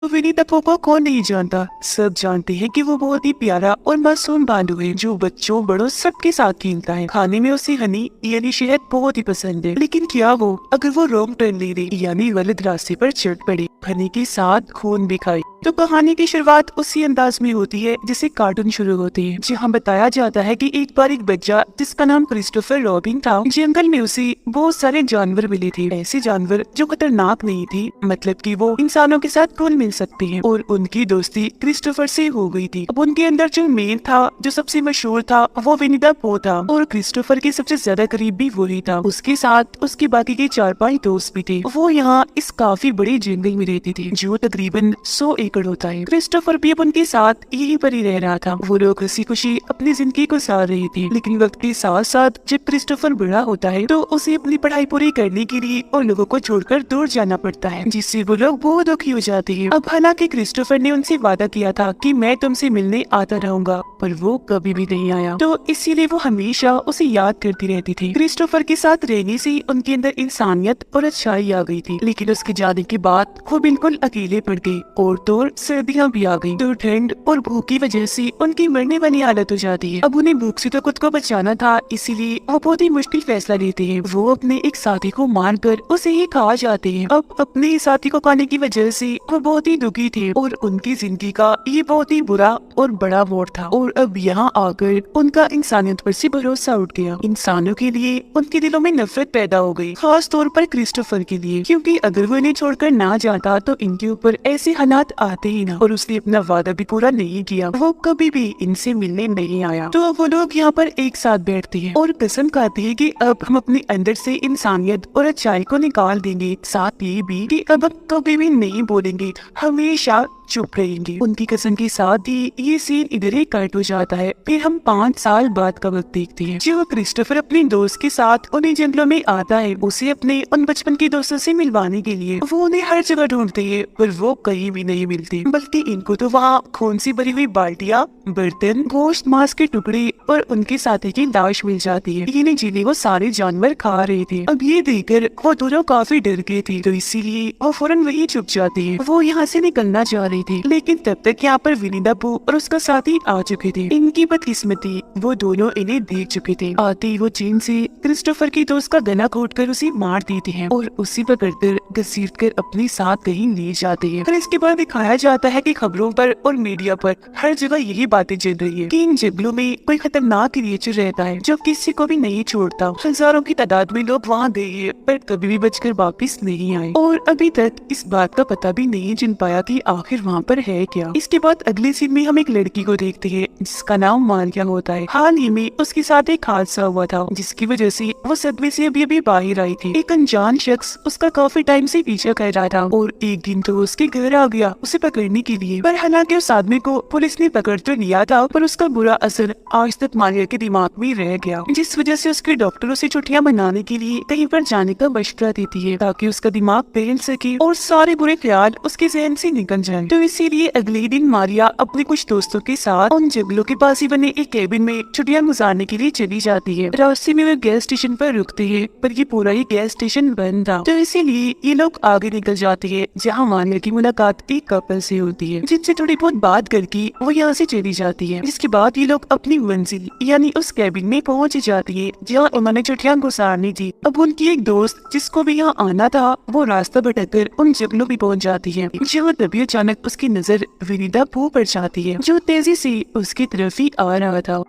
विनी तप्पू को कौन नहीं जानता। सब जानते हैं कि वो बहुत ही प्यारा और मासूम भालू है जो बच्चों बड़ों सबके साथ खेलता है। खाने में उसे हनी यानी शहद बहुत ही पसंद है। लेकिन क्या वो अगर वो रॉन्ग टर्न ले ले यानी गलत रास्ते पर चढ़ पड़े, हनी के साथ खून भी खाए, तो कहानी की शुरुआत उसी अंदाज में होती है जिसे कार्टून शुरू होते हैं, जहाँ बताया जाता है कि एक बार एक बच्चा जिसका नाम क्रिस्टोफर रॉबिन था, जंगल में उसे बहुत सारे जानवर मिले थे। ऐसे जानवर जो खतरनाक नहीं थे, मतलब कि वो इंसानों के साथ घुल मिल सकते हैं, और उनकी दोस्ती क्रिस्टोफर से हो गई थी। अब उनके अंदर जो मेन था, जो सबसे मशहूर था, वो विनी द पो था, और क्रिस्टोफर के सबसे ज्यादा करीब भी वही था। उसके साथ उसके बाकी के 4-5 दोस्त भी थे। वो यहाँ इस काफी बड़े जंगल में रहते थे जो तकरीबन 100 एकड़ होता है। क्रिस्टोफर भी अब उनके साथ यहीं पर ही रह रहा था। वो लोग हंसी खुशी अपनी जिंदगी गुजार रहे थे। लेकिन वक्त के साथ साथ जब क्रिस्टोफर बड़ा होता है तो उसे अपनी पढ़ाई पूरी करने के लिए और लोगों को छोड़कर दूर जाना पड़ता है, जिससे वो लोग बहुत दुखी हो जाते हैं। अब हालांकि क्रिस्टोफर ने उनसे वादा किया था कि मैं तुमसे मिलने आता रहूंगा, पर वो कभी भी नहीं आया, तो इसीलिए वो हमेशा उसे याद करती रहती थी। क्रिस्टोफर के साथ रहने से उनके अंदर इंसानियत और अच्छाई आ गई थी। लेकिन उसके जाने के बाद वो बिल्कुल अकेले पड़ गए, और तो सर्दियाँ भी आ गई, तो ठंड और भूख की वजह से उनकी मरने वाली हालत हो जाती है। अब उन्हें भूख से तो खुद को बचाना था, इसीलिए वो बहुत ही मुश्किल फैसला लेते हैं। वो अपने एक साथी को मारकर उसे ही खा जाते हैं। अब अपने साथी को खाने की वजह से वो बहुत ही दुखी थे, और उनकी जिंदगी का ये बहुत ही बुरा और बड़ा मोड़ था। और अब यहाँ आकर उनका इंसानियत पर से भरोसा उठ गया। इंसानों के लिए उनके दिलों में नफरत पैदा हो गई, खास तौर पर क्रिस्टोफर के लिए, क्योंकि अगर वो इन्हें छोड़कर ना जाता तो इनके ऊपर ऐसे हालात आते ही ना। और उसने अपना वादा भी पूरा नहीं किया, वो कभी भी इनसे मिलने नहीं आया। तो वो लोग यहाँ पर एक साथ बैठते हैं और कसम खाते हैं कि अब हम अपने अंदर से इंसानियत और अच्छाई को निकाल देंगे, साथ ये भी कि अब हम कभी भी नहीं बोलेंगे, हमेशा चुप रहेंगे। उनकी कसम के साथ ही ये सीन इधर ही कट हो जाता है। फिर हम 5 साल बाद का वक्त देखते हैं, जो क्रिस्टोफर अपने दोस्त के साथ उन्हें जंगलों में आता है, उसे अपने उन बचपन के दोस्तों से मिलवाने के लिए। वो उन्हें हर जगह ढूंढते हैं, पर वो कहीं भी नहीं मिलते, बल्कि इनको तो वहाँ खून से भरी हुई बाल्टियाँ, बर्तन, गोश्त, मांस के टुकड़े और उनके साथी की लाश मिल जाती है, यानी जिन्हें वो सारे जानवर खा रहे थे। अब ये देखकर वो दोनों काफी डर गए थे, तो इसीलिए वो फौरन वही छुप जाते हैं। वो यहाँ से निकलना चाह रहे थे, लेकिन तब तक यहाँ पर विनी द पो और उसका साथी आ चुके थे। इनकी बदकिस्मती, वो दोनों इन्हें देख चुके थे। आते ही वो चीन से क्रिस्टोफर के दोस्त का गला घोटकर उसे मार देते हैं और उसी पकड़कर घसीटकर अपने साथ कहीं ले जाते हैं। फिर इसके बाद दिखाया जाता है कि खबरों पर और मीडिया पर हर जगह यही बातें चल रही है कि इन जंगलों में कोई खतरनाक क्रिएचर रहता है जो किसी को भी नहीं छोड़ता। हजारों की तादाद में लोग वहाँ गए हैं, पर कभी भी बचकर वापस नहीं आए, और अभी तक इस बात का पता भी नहीं चल पाया कि आखिर वहाँ पर है क्या। इसके बाद अगले सीन में हम एक लड़की को देखते हैं जिसका नाम मारिया होता है। हाल ही में उसके साथ एक हादसा हुआ था, जिसकी वजह से वो सदमे से अभी बाहर आई थी। एक अनजान शख्स उसका काफी टाइम से पीछा कर रहा था, और एक दिन तो उसके घर आ गया उसे पकड़ने के लिए। पर हालांकि उस आदमी को पुलिस ने पकड़ तो लिया था, पर उसका बुरा असर आज तक मारिया के दिमाग में रह गया, जिस वजह से उसके डॉक्टर उसे छुट्टियां मनाने के लिए कहीं पर जाने का मशवरा देती है, ताकि उसका दिमाग बदल सके और सारे बुरे ख्याल उसके जहन से निकल जाए। तो इसीलिए अगले दिन मारिया अपने कुछ दोस्तों के साथ उन जंगलों के पास ही बने एक केबिन में छुट्टियां गुजारने के लिए चली जाती है। रास्ते में वे गैस स्टेशन पर रुकते हैं, पर ये पूरा ही गैस स्टेशन बंद था, तो इसीलिए ये लोग आगे निकल जाते हैं, जहाँ मारिया की मुलाकात एक कपल से होती है, जिनसे थोड़ी बहुत बात करके वो यहाँ से चली जाती है। जिसके बाद ये लोग अपनी मंजिल यानी उस केबिन में पहुँच जाती है जहाँ उन्होंने छुट्टियां गुजारनी थी। अब उनकी एक दोस्त जिसको भी यहाँ आना था, वो रास्ता भटककर उन जंगलों में पहुँच जाती है, जहाँ तभी अचानक उसकी नजर विनी द पो पर जाती है, जो तेजी से उसकी तरफ ही आ रहा था।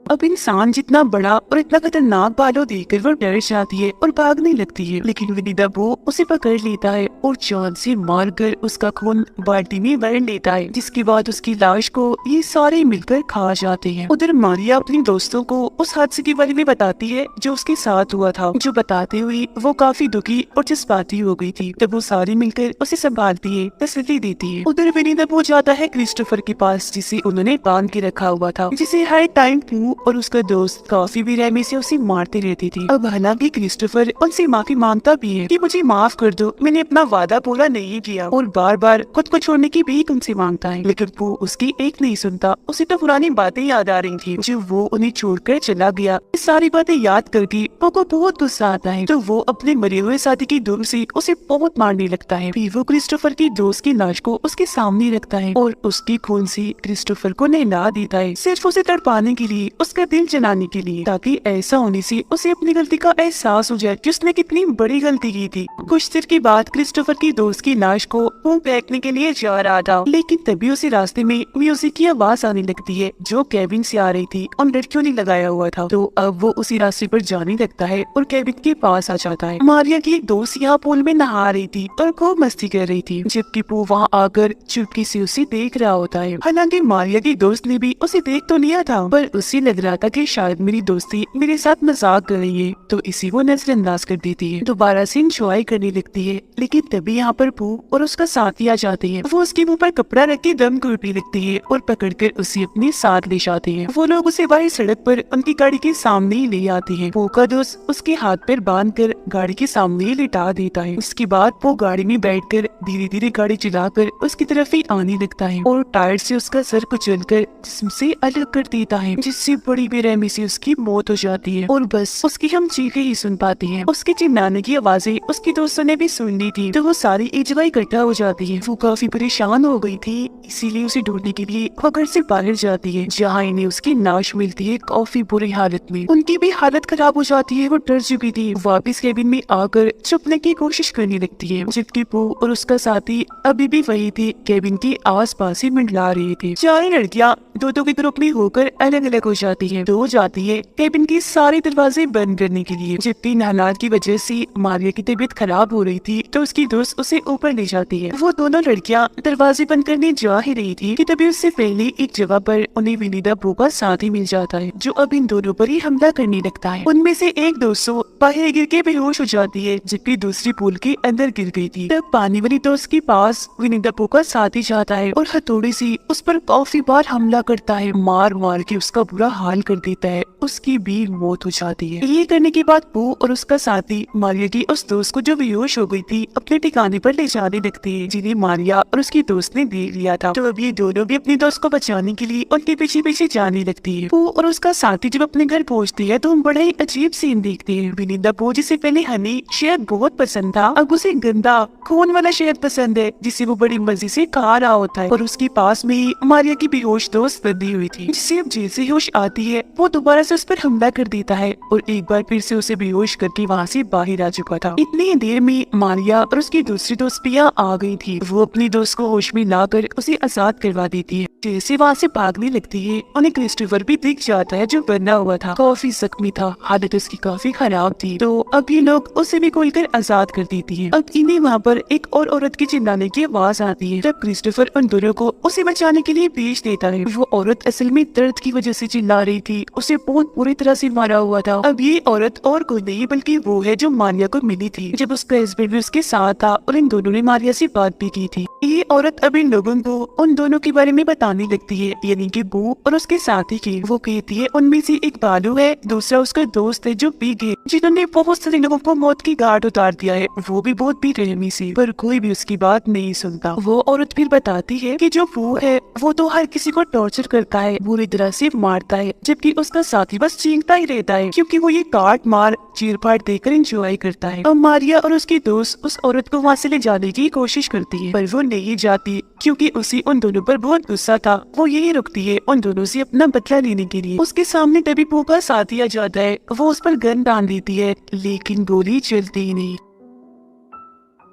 अब इंसान जितना बड़ा और इतना खतरनाक भालू देखकर वो डर जाती है और भागने लगती है, लेकिन विनी द पो उसे पकड़ लेता है और जान से मारकर उसका खून बाल्टी में भर लेता है, जिसके बाद उसकी लाश को ये सारे मिलकर खा जाते हैं। उधर मारिया अपने दोस्तों को उस हादसे के बारे में बताती है जो उसके साथ हुआ था, जो बताते हुए वो काफी दुखी और जज्बाती हो गई थी। तब वो सारे मिलकर उसे संभालती है, तसल्ली देती है। उधर विनी द पो जाता है क्रिस्टोफर के पास, जिसे उन्होंने बांध के रखा हुआ था, जिसे हर टाइम और उसका दोस्त काफी बेरहमी से उसे मारते रहती थी। अब हालांकि क्रिस्टोफर उनसे माफी मांगता भी है कि मुझे माफ कर दो, मैंने अपना वादा पूरा नहीं किया, और बार बार खुद को छोड़ने की भी उनसे मांगता है, लेकिन वो उसकी एक नहीं सुनता। उसे तो पुरानी बातें याद आ रही थी जो वो उन्हें छोड़कर चला गया। ये सारी बातें याद करके पो को बहुत गुस्सा आता है, तो वो अपने मरे हुए साथी की धूम से उसे बहुत मारने लगता है। फिर वो क्रिस्टोफर की दोस्त की लाश को उसके सामने रखता है और उसकी खून से क्रिस्टोफर को नहला देता है, सिर्फ उसे तड़पाने के लिए, उसका दिल जलाने के लिए, ताकि ऐसा होने से उसे अपनी गलती का एहसास हो जाए कि उसने कितनी बड़ी गलती की थी। कुछ देर के बाद क्रिस्टोफर की दोस्त की लाश को वो फेंकने के लिए जा रहा था, लेकिन तभी उसे रास्ते में म्यूजिक की आवाज आने लगती है जो केबिन से आ रही थी और लड़कियों ने लगाया हुआ था। तो अब वो उसी रास्ते पर जाने लगता है और केबिन के पास आ जाता है। मारिया की एक दोस्त यहाँ पूल में नहा रही थी और खूब मस्ती कर रही थी, जबकि वो वहाँ आकर चुपके से उसे देख रहा होता है। हालांकि मारिया की दोस्त ने भी उसे देख तो लिया था, पर उसे लग रहा था कि शायद मेरी दोस्ती मेरे साथ मजाक कर रही है, तो इसी वो नजरअंदाज कर देती है। दोबारा से इंजॉय करने लगती है, लेकिन तभी यहाँ पर पू और उसका साथी आ जाते हैं। वो उसके मुंह पर कपड़ा रख के दम घुटने लगती है और पकड़कर उसे अपने साथ ले जाते हैं। वो लोग उसे बाहर सड़क पर उनकी गाड़ी के सामने ही ले आते हैं। पू का दोस्त उसके हाथ पर बांध कर गाड़ी के सामने ही लिटा देता है। उसके बाद वो गाड़ी में बैठकर धीरे धीरे गाड़ी चलाकर उसकी तरफ ही आने लगता है और टायर से उसका सर कुचलकर जिस्म से अलग कर देता है, जिससे बड़ी बेरहमी से उसकी मौत हो जाती है। और बस उसकी हम चीखें ही सुन पाते हैं। उसके चिल्लाने की आवाजें उसकी दोस्तों ने भी सुन ली थी, तो वो सारी एक जगह इकट्ठा हो जाती है। वो काफी परेशान हो गई थी, इसीलिए उसे ढूंढने के लिए वो घर से बाहर जाती है, जहाँ इन्हें उसकी लाश मिलती है काफी बुरी हालत में। उनकी भी हालत खराब हो जाती है, वो डर चुकी थी। वापिस केबिन में आकर छुपने की कोशिश करने लगती है, जबकि पू और उसका साथी अभी भी वही थे, केबिन के आस पास ही मंडला रही थी। चारों लड़कियां दो के ग्रुप में होकर अलग अलग हो जाती है। दो जाती है केबिन के सारे दरवाजे बंद करने के लिए, जबकि इन हालात की वजह से मारिया की तबीयत खराब हो रही थी, तो उसकी दोस्त उसे ऊपर ले जाती है। वो दोनों लड़कियां दरवाजे बंद करने जा ही रही थी कि तभी उससे पहले एक जगह पर उन्हें विनी द पू का साथी मिल जाता है, जो अब इन दोनों पर ही हमला करने लगता है। उनमें से एक दोस्तों बाहर गिर के बेहोश हो जाती है, जबकि दूसरी पूल के अंदर गिर गई थी। तब पानी वाली दोस्त के पास विनी द पू का साथी जाता है और हथौड़ी से उस पर काफी बार हमला करता है, मार मार के उसका बुरा हाल कर देता है। उसकी भी मौत हो जाती है। ये करने के बाद पू और उसका साथी मारिया की उस दोस्त को जो बेहोश हो गई थी अपने ठिकाने पर ले जाने लगते हैं, जिन्हें मारिया और उसकी दोस्त ने देख लिया था। तो अब ये दोनों भी अपनी दोस्त को बचाने के लिए उनके पीछे पीछे जाने लगती है। पू और उसका साथी जब अपने घर पहुँचते हैं तो हम बड़ा ही अजीब सीन देखते हैं। विनी द पू जिसे पहले हनी शहद बहुत पसंद था, अब उसे गंदा खून वाला शहद पसंद है, जिसे वो बड़ी मजे से खा रहा होता है। और उसके पास में ही मारिया की बेहोश दोस्त बंधी हुई थी, जिसे अब जैसे होश आती है वो दोबारा से उस पर हमला कर देता है और एक बार फिर से उसे बेहोश करके वहाँ से बाहर आ चुका था। इतनी देर में मारिया और उसकी दूसरी दोस्त भी यहाँ आ गई थी। वो अपनी दोस्त को होश में लाकर उसे आजाद करवा देती है। जैसे वहाँ से भागने लगती है उन्हें क्रिस्टोफर भी दिख जाता है, जो बना हुआ था, काफी जख्मी था, हालत उसकी काफी खराब थी। तो अब ये लोग उसे भी खोलकर आजाद कर देती है। अब इन्हें वहाँ पर एक और औरत की चिल्लाने की आवाज आती है। जब क्रिस्टोफर उन दोनों को उसे बचाने के लिए भेज देता है। वो औरत असल में दर्द की वजह से चिल्ला रही थी, उसे बहुत बुरी तरह से मारा हुआ था। अब ये औरत और कोई नहीं बल्कि वो है जो मारिया को मिली थी जब उसका हस्बैंड भी उसके साथ था, और इन दोनों ने मारिया से बात भी की थी। ये औरत अब इन लोगों को उन दोनों के बारे में बताने लगती है, यानी कि बू और उसके साथी की। वो कहती है उनमें से एक बालू है, दूसरा उसका दोस्त है जो पी गए, जिन्होंने बहुत सारे लोगों को मौत की घाट उतार दिया है, वो भी बहुत बेरहमी से, पर कोई भी उसकी बात नहीं सुनता। वो औरत फिर बताती है कि जो बू है वो तो हर किसी को टॉर्चर करता है, बुरी तरह से मारता है, जबकि उसका साथी बस चीखता ही रहता है क्योंकि वो ये काट मार चीर फाड़ देकर एंजॉय करता है। अब मारिया और उसकी दोस्त उस औरत को वहाँ से ले जाने की कोशिश करती है, पर वो नहीं जाती क्योंकि उसे उन दोनों पर बहुत गुस्सा था। वो यही रुकती है उन दोनों से अपना बदला लेने के लिए। उसके सामने तभी पू का साथी आ जाता है। वो उस पर गन डाल देती है, लेकिन गोली चलती ही नहीं।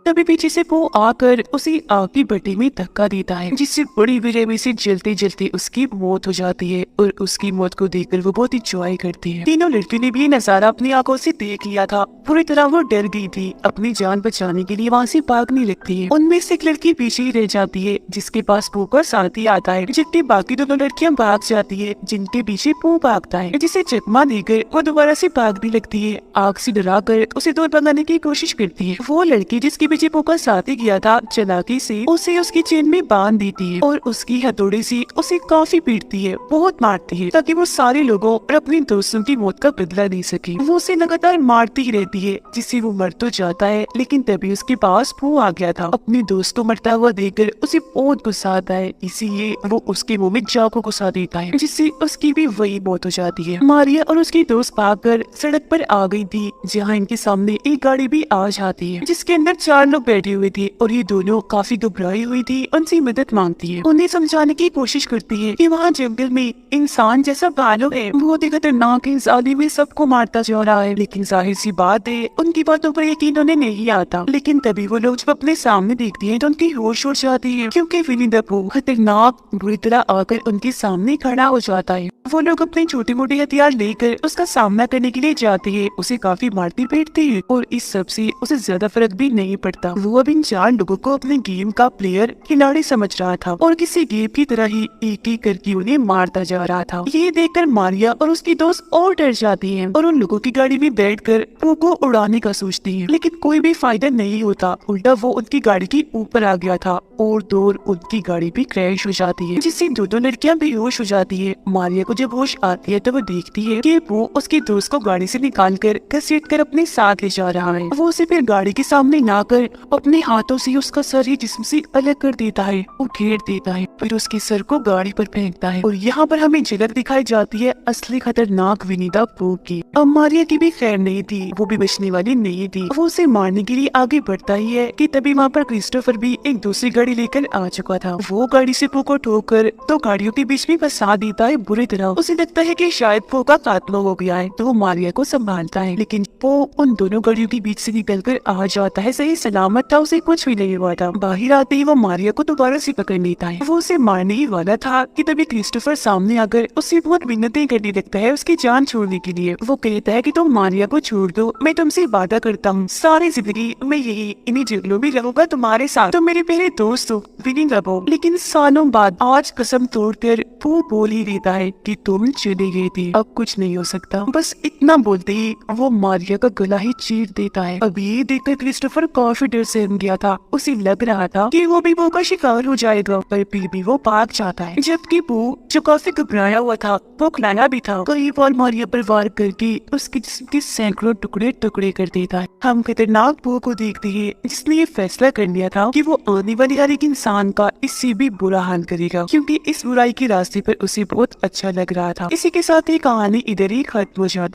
तभी पीछे से वो आकर उसे आग की भट्टी में धक्का देता है, जिससे बड़ी बेरहमी से जलते जलते उसकी मौत हो जाती है। और उसकी मौत को देखकर वो बहुत इंजॉय करती है। तीनों लड़कियों ने भी ये नजारा अपनी आंखों से देख लिया था। पूरी तरह वो डर गई थी, अपनी जान बचाने के लिए वहाँ से भागने लगती है। उनमें से एक लड़की पीछे ही रह जाती है, जिसके पास पू का साथी आता है, जबकि बाकी दोनों लड़कियां भाग जाती है, जिनके पीछे पू भागता है, जिसे चकमा देकर वो दोबारा से भागने लगती है। आग से डराकर उसे दूर भगाने की कोशिश करती है। वो लड़की जिसके पीछे पो का साथी किया था, चालाकी से उसे उसकी चेन में बांध देती है और उसकी हथौड़े से उसे काफी पीटती है, बहुत मारती है, ताकि वो सारे लोगों और अपने दोस्तों की मौत का बदला ले सके। वो उसे लगातार मारती ही रहती है, जिससे वो मर तो जाता है, लेकिन तभी उसके पास पो आ गया था। अपने दोस्त को मरता हुआ देखकर उसे बहुत गुस्सा आता है, इसीलिए वो उसके मुंह में चाकू घुसा देता है, जिससे उसकी भी वही मौत हो जाती है। मारिया और उसकी दोस्त भागकर सड़क पर आ गई थी, जहाँ इनके सामने एक गाड़ी भी आ जाती है, जिसके अंदर 4 लोग बैठे हुए थे और ये दोनों काफी घबराई हुई थी, उनसे मदद मांगती है। उन्हें समझाने की कोशिश करती है कि वहाँ जंगल में इंसान जैसा भालू है, बहुत ही खतरनाक इंसानी में सबको मारता जा रहा है। लेकिन जाहिर सी बात है, उनकी बातों पर यकीन उन्हें नहीं आता। लेकिन तभी वो लोग जब अपने सामने देखती है तो उनकी होश उड़ जाती है, क्योंकि विनी द पू खतरनाक बुरी तरह आकर उनके सामने खड़ा हो जाता है। वो लोग अपने छोटे मोटे हथियार लेकर उसका सामना करने के लिए जाते हैं, उसे काफी मारती पीटते हैं और इस सब से उसे ज्यादा फर्क भी नहीं पड़ता। वो अब इन 4 लोगों को अपने गेम का प्लेयर खिलाड़ी समझ रहा था और किसी गेम की तरह ही एक एक करके उन्हें मारता जा रहा था। ये देखकर मारिया और उसकी दोस्त और डर जाती है और उन लोगों की गाड़ी में बैठकर पू को उड़ाने का सोचती है, लेकिन कोई भी फायदा नहीं होता। उल्टा वो उनकी गाड़ी के ऊपर आ गया था और दूर उनकी गाड़ी भी क्रैश हो जाती है, जिससे दोनों लड़कियां बेहोश हो जाती है। मारिया को जब होश आती है तो वो देखती है कि वो उसके दोस्त को गाड़ी से निकालकर घसीटकर अपने साथ ले जा रहा है। वो उसे फिर गाड़ी के सामने लाकर अपने हाथों से उसका सर ही जिस्म से अलग कर देता है, उखेड़ देता है, फिर उसके सर को गाड़ी पर फेंकता है। और यहाँ पर हमें झलक दिखाई जाती है असली खतरनाक विनी द पू की। अब मारिया की भी खैर नहीं थी, वो भी बचने वाली नहीं थी। वो उसे मारने के लिए आगे बढ़ता ही है कि तभी वहाँ पर क्रिस्टोफर भी एक दूसरी गाड़ी लेकर आ चुका था। वो गाड़ी से पू को ठोकर 2 गाड़ियों के बीच में फंसा देता है बुरी तरह। उसे लगता है कि शायद पू का खात्मा हो गया है, तो वो मारिया को संभालता है, लेकिन पू उन दोनों गाड़ियों के बीच से निकलकर आ जाता है। सही सलामत था, उसे कुछ भी नहीं हुआ था। बाहर आते ही वो मारिया को दोबारा से पकड़ लेता है। वो उसे मारने ही वाला था कि तभी क्रिस्टोफर सामने आकर उससे बहुत मिन्नतें करने लगता है उसकी जान छोड़ने के लिए। वो कहता है कि तुम मारिया को छोड़ दो, मैं तुमसे वादा करता हूँ सारी जिंदगी मैं यही इन्हीं जंगलों में रहूंगा तुम्हारे साथ, तुम मेरे पहले दोस्त हो विनी द पू। लेकिन सालों बाद आज कसम तोड़कर पू बोल ही देता है कि तुम चले गए थे, अब कुछ नहीं हो सकता। बस इतना बोलते ही वो मारिया का गला ही चीर देता है। अब ये देखकर क्रिस्टोफर काफी डर से गया था, उसे लग रहा था कि वो भी पू का शिकार हो जाएगा, पर फिर भी वो भाग जाता है। जबकि पू जो काफी घबराया हुआ था, वो खिलाया भी था, कई बार मारिया पर वार करके उसके जिस्म के सैकड़ों टुकड़े टुकड़े कर देता है। हम खतरनाक पू को देखते हैं, जिसने ये फैसला कर लिया था कि वो आने वाले हर एक इंसान का इससे भी बुरा हाल करेगा, क्योंकि इस बुराई के रास्ते पर उसे बहुत अच्छा लग रहा था। इसी के साथ ये कहानी इधर ही खत्म हो जाती।